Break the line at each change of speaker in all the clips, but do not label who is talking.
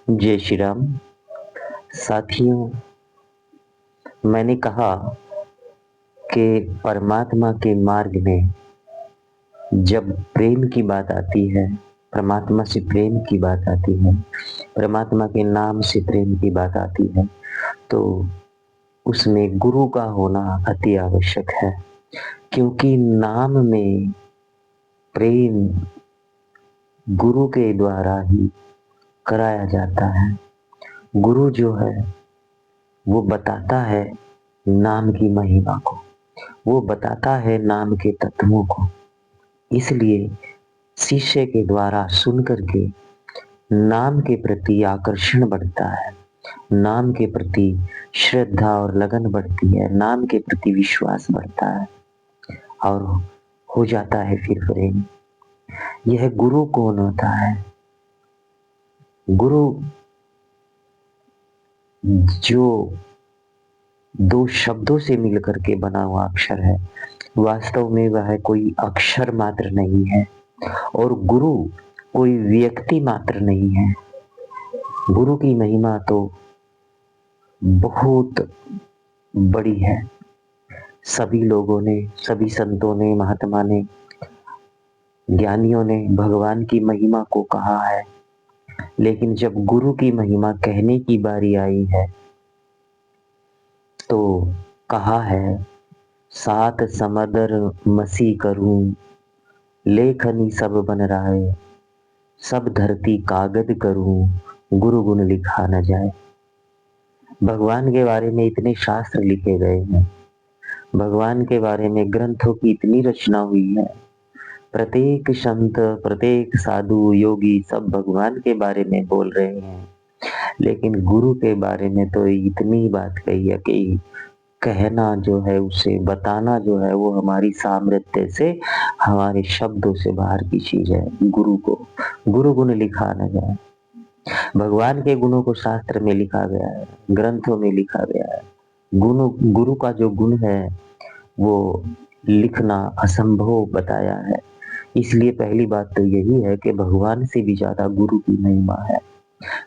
जय श्री राम। साथियों, मैंने कहा कि परमात्मा के मार्ग में जब प्रेम की बात आती है, परमात्मा से प्रेम की बात आती है, परमात्मा के नाम से प्रेम की बात आती है, तो उसमें गुरु का होना अति आवश्यक है, क्योंकि नाम में प्रेम गुरु के द्वारा ही कराया जाता है। गुरु जो है वो बताता है नाम की महिमा को, वो बताता है नाम के तत्वों को। इसलिए शिष्य के द्वारा सुन करके नाम के प्रति आकर्षण बढ़ता है, नाम के प्रति श्रद्धा और लगन बढ़ती है, नाम के प्रति विश्वास बढ़ता है और हो जाता है फिर प्रेम। यह गुरु कौन होता है? गुरु जो दो शब्दों से मिलकर के बना हुआ अक्षर है, वास्तव में वह कोई अक्षर मात्र नहीं है और गुरु कोई व्यक्ति मात्र नहीं है। गुरु की महिमा तो बहुत बड़ी है। सभी लोगों ने, सभी संतों ने, महात्मा ने, ज्ञानियों ने भगवान की महिमा को कहा है, लेकिन जब गुरु की महिमा कहने की बारी आई है तो कहा है, सात समदर मसी करूं, लेखनी सब बन राहे, सब धरती कागज करूं, गुरु गुण लिखा न जाए। भगवान के बारे में इतने शास्त्र लिखे गए हैं, भगवान के बारे में ग्रंथों की इतनी रचना हुई है, प्रत्येक संत, प्रत्येक साधु, योगी सब भगवान के बारे में बोल रहे हैं, लेकिन गुरु के बारे में तो इतनी बात कही है कि कहना जो है, उसे बताना जो है, वो हमारी सामर्थ्य से, हमारे शब्दों से बाहर की चीज है। गुरु को गुरु गुण लिखा न जाए। भगवान के गुणों को शास्त्र में लिखा गया है, ग्रंथों में लिखा गया है। गुरु का जो गुण है वो लिखना असंभव बताया है। इसलिए पहली बात तो यही है कि भगवान से भी ज्यादा गुरु की महिमा है।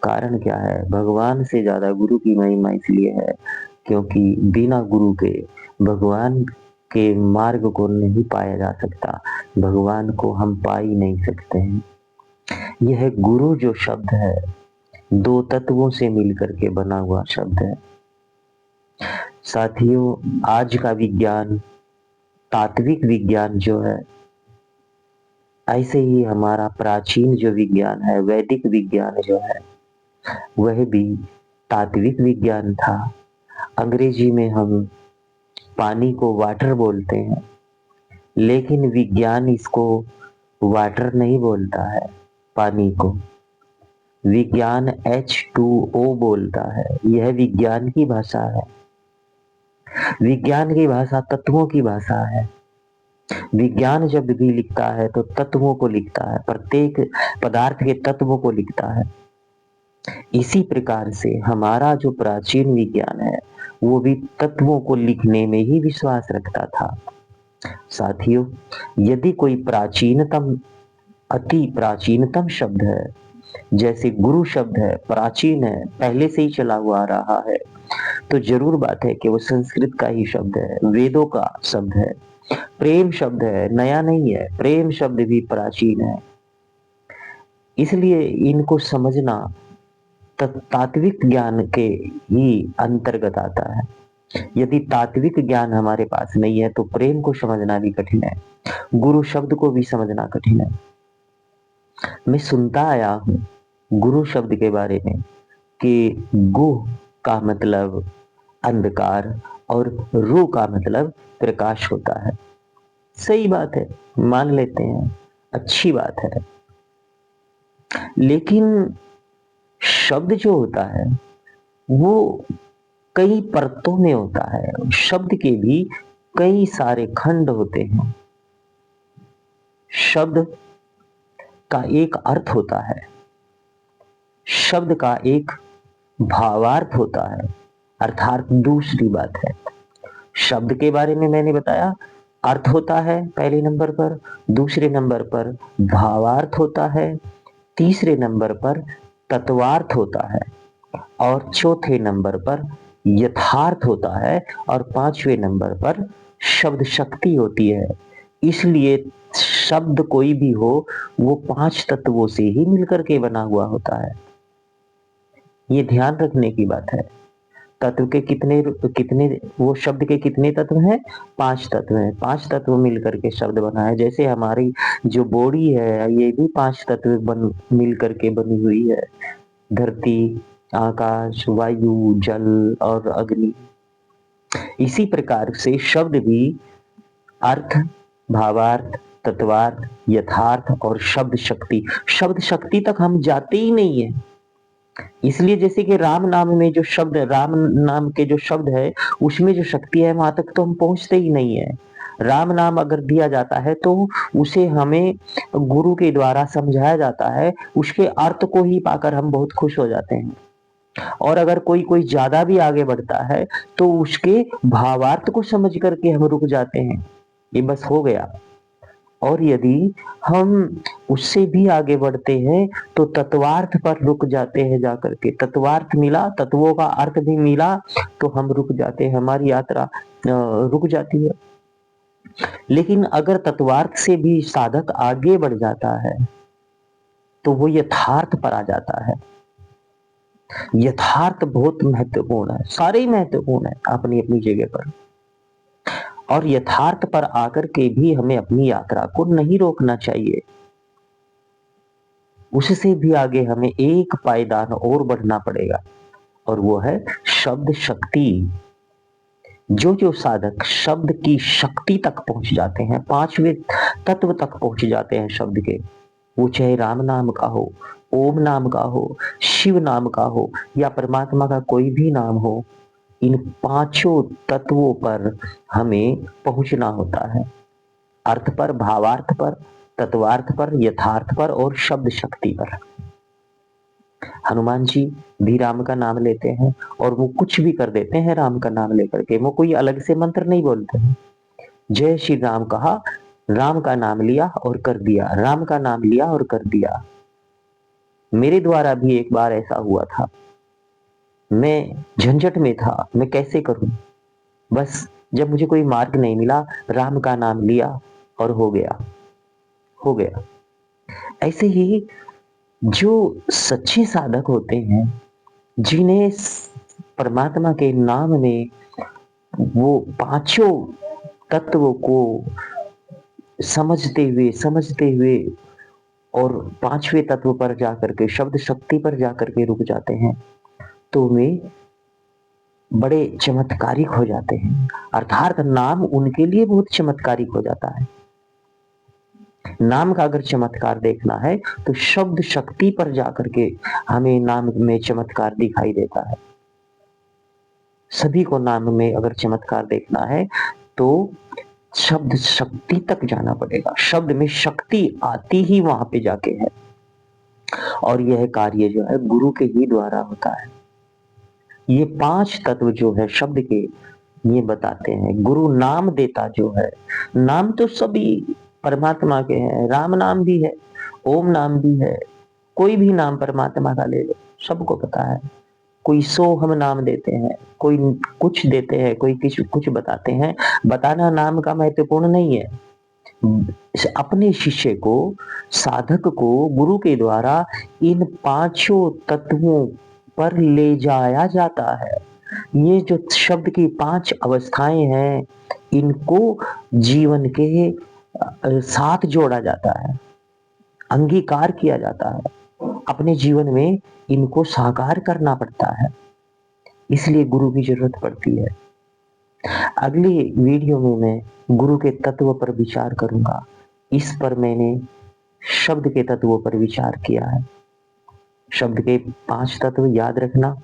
कारण क्या है? भगवान से ज्यादा गुरु की महिमा इसलिए है क्योंकि बिना गुरु के भगवान के मार्ग को नहीं पाया जा सकता, भगवान को हम पा ही नहीं सकते हैं। यह गुरु जो शब्द है, दो तत्वों से मिलकर के बना हुआ शब्द है। साथियों, आज का विज्ञान, तात्विक विज्ञान जो है, ऐसे ही हमारा प्राचीन जो विज्ञान है, वैदिक विज्ञान जो है, वह भी तात्विक विज्ञान था। अंग्रेजी में हम पानी को वाटर बोलते हैं, लेकिन विज्ञान इसको वाटर नहीं बोलता है, पानी को विज्ञान H2O बोलता है। यह विज्ञान की भाषा है। विज्ञान की भाषा तत्वों की भाषा है। विज्ञान जब भी लिखता है तो तत्वों को लिखता है, प्रत्येक पदार्थ के तत्वों को लिखता है। इसी प्रकार से हमारा जो प्राचीन विज्ञान है वो भी तत्वों को लिखने में ही विश्वास रखता था। साथियों, यदि कोई प्राचीनतम, अति प्राचीनतम शब्द है, जैसे गुरु शब्द है, प्राचीन है, पहले से ही चला हुआ आ रहा है, तो जरूर बात है कि वो संस्कृत का ही शब्द है, वेदों का शब्द है, प्रेम शब्द है, नया नहीं है। प्रेम शब्द भी प्राचीन है। इसलिए इनको समझना तात्विक ज्ञान के ही अंतर्गत आता है। यदि तात्विक ज्ञान हमारे पास नहीं है तो प्रेम को समझना भी कठिन है, गुरु शब्द को भी समझना कठिन है। मैं सुनता आया हूं गुरु शब्द के बारे में कि गु का मतलब अंधकार और रू का मतलब प्रकाश होता है। सही बात है, मान लेते हैं, अच्छी बात है, लेकिन शब्द जो होता है वो कई परतों में होता है। शब्द के भी कई सारे खंड होते हैं। शब्द का एक अर्थ होता है, शब्द का एक भावार्थ होता है, अर्थात दूसरी बात है। शब्द के बारे में मैंने बताया, अर्थ होता है पहले नंबर पर, दूसरे नंबर पर भावार्थ होता है, तीसरे नंबर पर तत्वार्थ होता है, और चौथे नंबर पर यथार्थ होता है, और पांचवें नंबर पर शब्द शक्ति होती है। इसलिए शब्द कोई भी हो वो 5 तत्वों से ही मिलकर के बना हुआ होता है। ये ध्यान रखने की बात है। तत्व के कितने कितने वो शब्द के कितने तत्व हैं? 5 तत्व हैं। 5 तत्व मिलकर के शब्द बना है। जैसे हमारी जो बॉडी है ये भी 5 तत्व मिल करके बनी हुई है। धरती, आकाश, वायु, जल और अग्नि। इसी प्रकार से शब्द भी अर्थ, भावार्थ, तत्वार्थ, यथार्थ और शब्द शक्ति तक हम जाते ही नहीं है। इसलिए जैसे कि राम नाम में जो शब्द, राम नाम के जो शब्द है उसमें जो शक्ति है वहां तक तो हम पहुंचते ही नहीं है। राम नाम अगर दिया जाता है तो उसे हमें गुरु के द्वारा समझाया जाता है, उसके अर्थ को ही पाकर हम बहुत खुश हो जाते हैं। और अगर कोई कोई ज्यादा भी आगे बढ़ता है तो उसके भावार्थ को समझ करके हम रुक जाते हैं, ये बस हो गया। और यदि हम उससे भी आगे बढ़ते हैं तो तत्वार्थ पर रुक जाते हैं जाकर के। तत्वार्थ मिला, तत्वों का अर्थ भी मिला तो हम रुक जाते हैं, हमारी यात्रा रुक जाती है। लेकिन अगर तत्वार्थ से भी साधक आगे बढ़ जाता है तो वो यथार्थ पर आ जाता है। यथार्थ बहुत महत्वपूर्ण है, सारे ही महत्वपूर्ण है अपनी अपनी जगह पर। और यथार्थ पर आकर के भी हमें अपनी यात्रा को नहीं रोकना चाहिए। उससे भी आगे हमें एक पायदान और बढ़ना पड़ेगा, और वो है शब्द शक्ति। जो साधक शब्द की शक्ति तक पहुंच जाते हैं, 5वें तत्व तक पहुंच जाते हैं शब्द के, वो चाहे राम नाम का हो, ओम नाम का हो, शिव नाम का हो या परमात्मा का कोई भी नाम हो, इन 5 तत्वों पर हमें पहुंचना होता है। अर्थ पर, भावार्थ पर, तत्वार्थ पर, यथार्थ पर और शब्द शक्ति पर। हनुमान जी भी राम का नाम लेते हैं और वो कुछ भी कर देते हैं राम का नाम लेकर के। वो कोई अलग से मंत्र नहीं बोलते हैं। जय श्री राम कहा, राम का नाम लिया और कर दिया, राम का नाम लिया और कर दिया। मेरे द्वारा भी एक बार ऐसा हुआ था। मैं झंझट में था, मैं कैसे करूं। बस जब मुझे कोई मार्ग नहीं मिला, राम का नाम लिया और हो गया, हो गया। ऐसे ही जो सच्चे साधक होते हैं, जिन्हें परमात्मा के नाम में वो 5 तत्वों को समझते हुए और 5वें तत्व पर जाकर के, शब्द शक्ति पर जाकर के रुक जाते हैं, तो वे बड़े चमत्कारिक हो जाते हैं। अर्थात नाम उनके लिए बहुत चमत्कारिक हो जाता है। नाम का अगर चमत्कार देखना है तो शब्द शक्ति पर जाकर के हमें नाम में चमत्कार दिखाई देता है। सभी को नाम में अगर चमत्कार देखना है तो शब्द शक्ति तक जाना पड़ेगा। शब्द में शक्ति आती ही वहां पे जाके है, और यह कार्य जो है गुरु के ही द्वारा होता है। ये 5 तत्व जो है शब्द के, ये बताते हैं। गुरु नाम देता जो है, नाम तो सभी परमात्मा के हैं। राम नाम भी है, ओम नाम भी है, कोई भी नाम परमात्मा का ले लो, सबको पता है। कोई 100 हम नाम देते हैं, कोई कुछ देते हैं, कोई कुछ बताते हैं। बताना नाम का महत्वपूर्ण नहीं है। अपने शिष्य को, साधक को गुरु के द्वारा इन 5 तत्वों पर ले जाया जाता है। ये जो शब्द की 5 अवस्थाएं हैं, इनको जीवन के साथ जोड़ा जाता है, अंगीकार किया जाता है। अपने जीवन में इनको साकार करना पड़ता है, इसलिए गुरु की जरूरत पड़ती है। अगली वीडियो में मैं गुरु के तत्व पर विचार करूंगा। इस पर मैंने शब्द के तत्वों पर विचार किया है। शब्द के 5 तत्व याद रखना।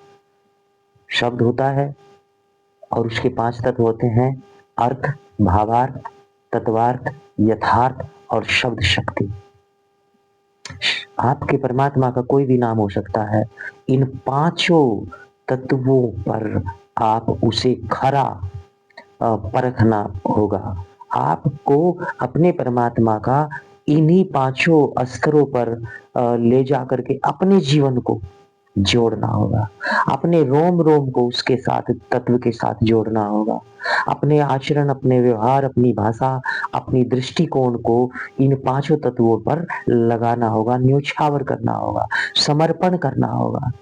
शब्द होता है और उसके 5 तत्व होते हैं: अर्थ, भावार्थ, तत्वार्थ, यथार्थ और शब्द शक्ति। आपके परमात्मा का कोई भी नाम हो सकता है। इन 5 तत्वों पर आप उसे खरा परखना होगा। आपको अपने परमात्मा का इन्हीं 5 स्तरों पर ले जा करके अपने जीवन को जोड़ना होगा। अपने रोम रोम को उसके साथ, तत्व के साथ जोड़ना होगा। अपने आचरण, अपने व्यवहार, अपनी भाषा, अपनी दृष्टिकोण को इन पांचों तत्वों पर लगाना होगा, न्योछावर करना होगा, समर्पण करना होगा।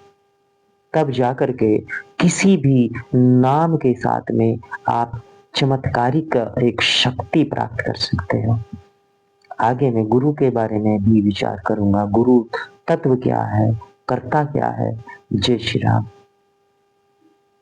तब जाकर के किसी भी नाम के साथ में आप चमत्कारिक एक शक्ति प्राप्त कर सकते हो। आगे मैं गुरु के बारे में भी विचार करूंगा। गुरु तत्व क्या है, कर्ता क्या है। जय श्री राम।